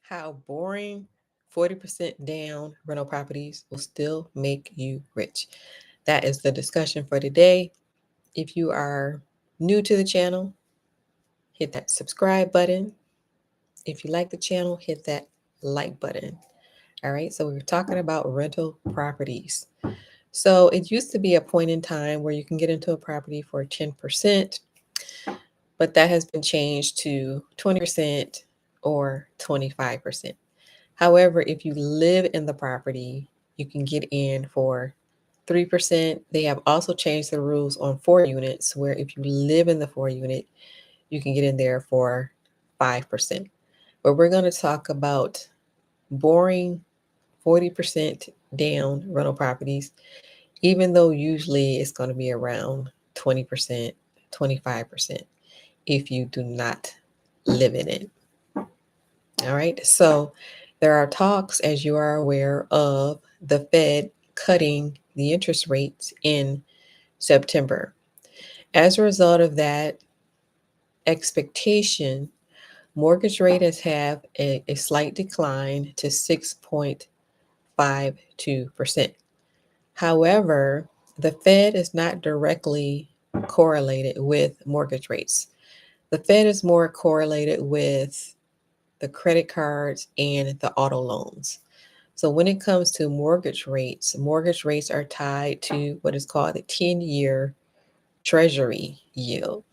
How boring 40% down rental properties will still make you rich. That is the discussion for today. If you are new to the channel, hit that subscribe button. If you like the channel, hit that like button. All right, so we're talking about rental properties. So it used to be a point in time where you can get into a property for 10%, but that has been changed to 20% or 25%. However, if you live in the property, you can get in for 3%. They have also changed the rules on 4 units, where if you live in the 4 unit, you can get in there for 5%. But we're going to talk about boring 40% down rental properties, even though usually it's going to be around 20%, 25% if you do not live in it. All right. So there are talks, as you are aware, of the Fed cutting the interest rates in September. As a result of that expectation, mortgage rates have a slight decline to 6.52%. However, the Fed is not directly correlated with mortgage rates. The Fed is more correlated with the credit cards and the auto loans. So when it comes to mortgage rates are tied to what is called the 10-year treasury yield.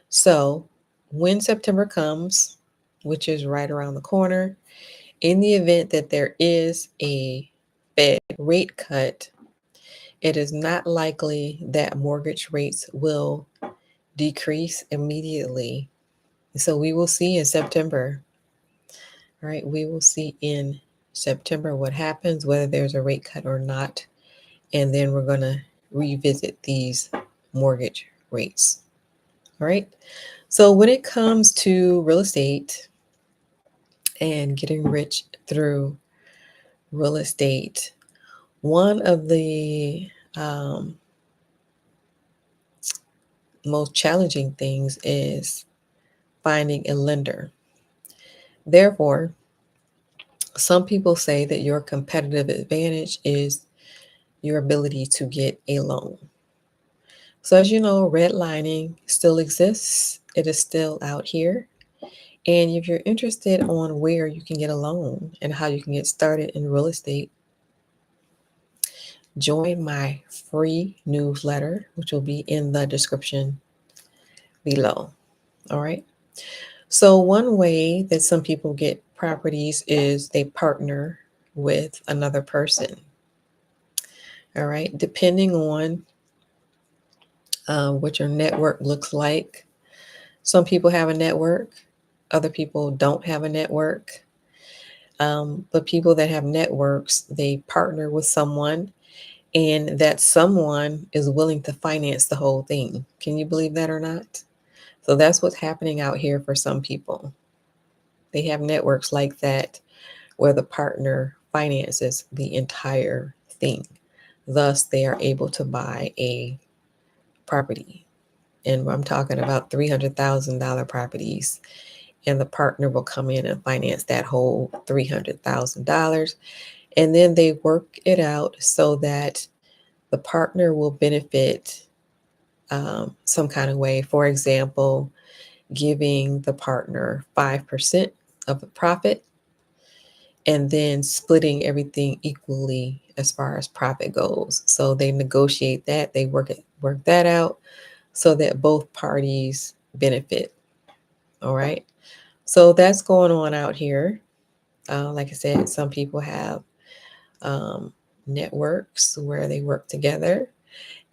So when September comes, which is right around the corner, in the event that there is a Fed rate cut, it is not likely that mortgage rates will decrease immediately. So we will see in September, right? We will see in September what happens, whether there's a rate cut or not. And then we're going to revisit these mortgage rates. All right. So when it comes to real estate and getting rich through real estate, one of the most challenging things is finding a lender. Therefore, some people say that your competitive advantage is your ability to get a loan. So, as you know, redlining still exists, it is still out here. And if you're interested on where you can get a loan and how you can get started in real estate, join my free newsletter, which will be in the description below. All right. So, one way that some people get properties is they partner with another person. All right. Depending on what your network looks like, some people have a network, other people don't have a network. But people that have networks, they partner with someone, and that someone is willing to finance the whole thing. Can you believe that or not? So that's what's happening out here for some people. They have networks like that where the partner finances the entire thing. Thus, they are able to buy a property. And I'm talking about $300,000 properties. And the partner will come in and finance that whole $300,000. And then they work it out so that the partner will benefit some kind of way. For example, giving the partner 5% of the profit and then splitting everything equally as far as profit goes. So they negotiate that, they work that out so that both parties benefit. All right. So that's going on out here. Like I said, some people have networks where they work together,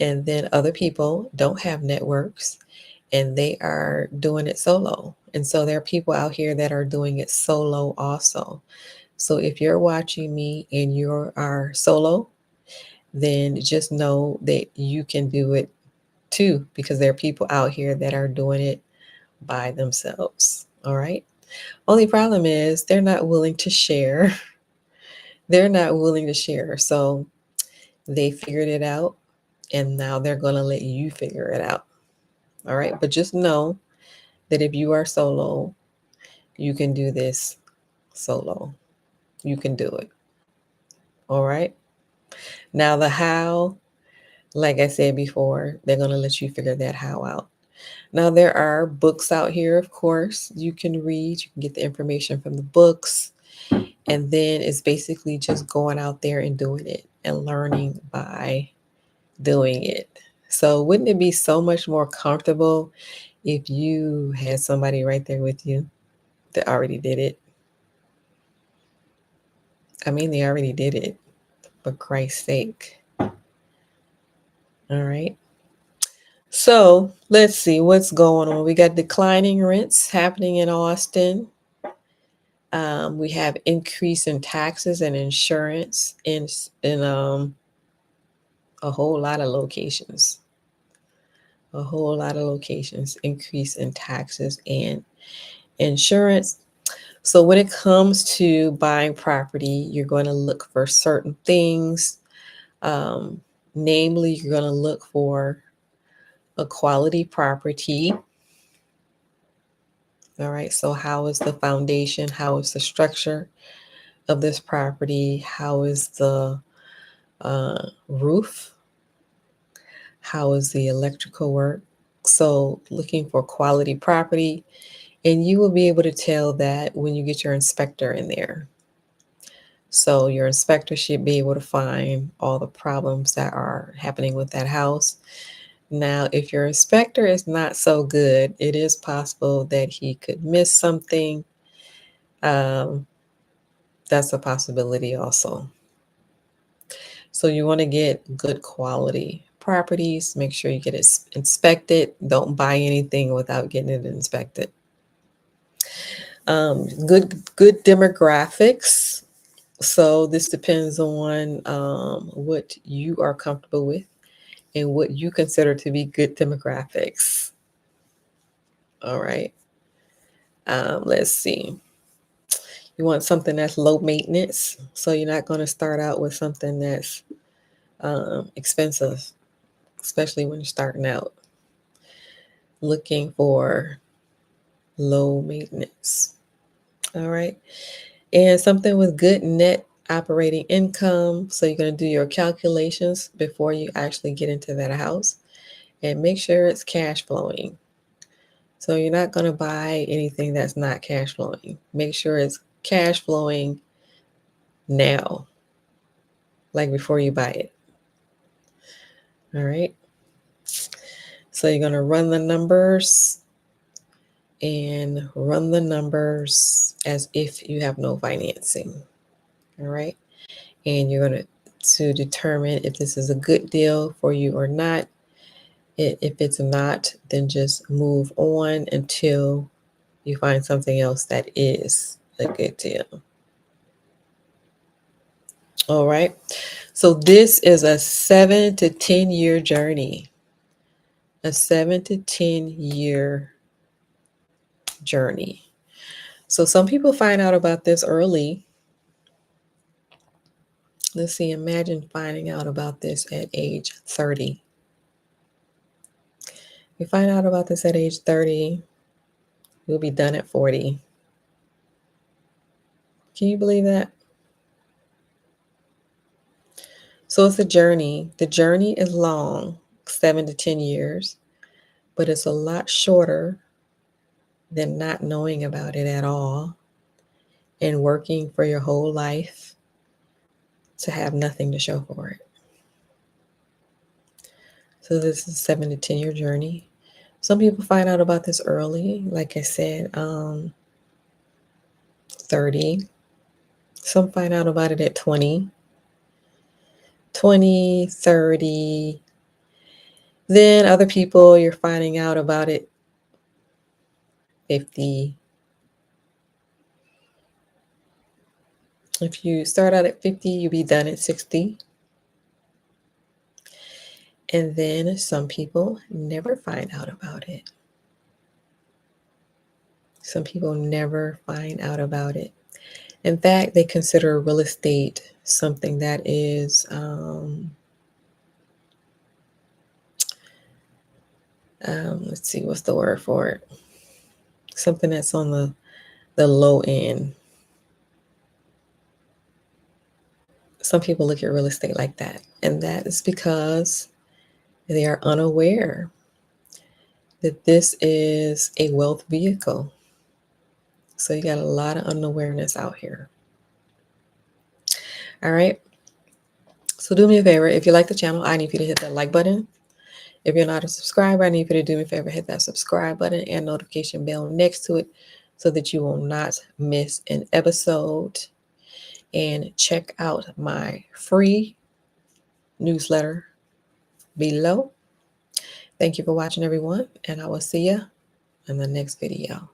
and then other people don't have networks and they are doing it solo. And so there are people out here that are doing it solo also. So if you're watching me and you are solo, then just know that you can do it too, because there are people out here that are doing it by themselves. All right. Only problem is they're not willing to share. They're not willing to share. So they figured it out and now they're going to let you figure it out. All right. But just know that if you are solo, you can do this so low. You can do it. All right. Now, the how, like I said before, they're going to let you figure that how out. Now, there are books out here, of course, you can read. You can get the information from the books. And then it's basically just going out there and doing it and learning by doing it. So, wouldn't it be so much more comfortable if you had somebody right there with you that already did it? I mean, they already did it, for Christ's sake. All right. So let's see what's going on. We got declining rents happening in Austin. We have increase in taxes and insurance in a whole lot of locations. A whole lot of locations. Increase in taxes and insurance. So when it comes to buying property, you're going to look for certain things. Um, Namely, you're going to look for a quality property. All right, so how is the foundation? How is the structure of this property? How is the roof? How is the electrical work? So, looking for quality property, and you will be able to tell that when you get your inspector in there. So, your inspector should be able to find all the problems that are happening with that house. Now, if your inspector is not so good, it is possible that he could miss something. Um, that's a possibility also. So you want to get good quality properties. Make sure you get it inspected. Don't buy anything without getting it inspected. Good demographics. So this depends on what you are comfortable with and what you consider to be good demographics. All right. Let's see. You want something that's low maintenance. So you're not going to start out with something that's expensive, especially when you're starting out. Looking for low maintenance. All right. And something with good net operating income. So you're going to do your calculations before you actually get into that house and make sure it's cash flowing. So you're not going to buy anything that's not cash flowing. Make sure it's cash flowing now, like before you buy it. All right. So you're going to run the numbers and run the numbers as if you have no financing. All right. And you're going to determine if this is a good deal for you or not. If it's not, then just move on until you find something else that is a good deal. All right. So this is a 7 to 10 year journey. A 7 to 10 year journey. So some people find out about this early. Let's see, imagine finding out about this at age 30. You find out about this at age 30, you'll be done at 40. Can you believe that? So it's a journey. The journey is long, 7 to 10 years, but it's a lot shorter than not knowing about it at all and working for your whole life to have nothing to show for it. So this is a 7 to 10 year journey. Some people find out about this early, like I said, 30. Some find out about it at 20, 30. Then other people, you're finding out about it 50. If you start out at 50, you'll be done at 60. And then some people never find out about it. Some people never find out about it. In fact, they consider real estate something that is, let's see, what's the word for it? Something that's on the low end. Some people look at real estate like that, and that is because they are unaware that this is a wealth vehicle. So you got a lot of unawareness out here. All right. So do me a favor. If you like the channel, I need you to hit that like button. If you're not a subscriber, I need you to do me a favor, hit that subscribe button and notification bell next to it so that you will not miss an episode. And check out my free newsletter below. Thank you for watching, everyone, and I will see you in the next video.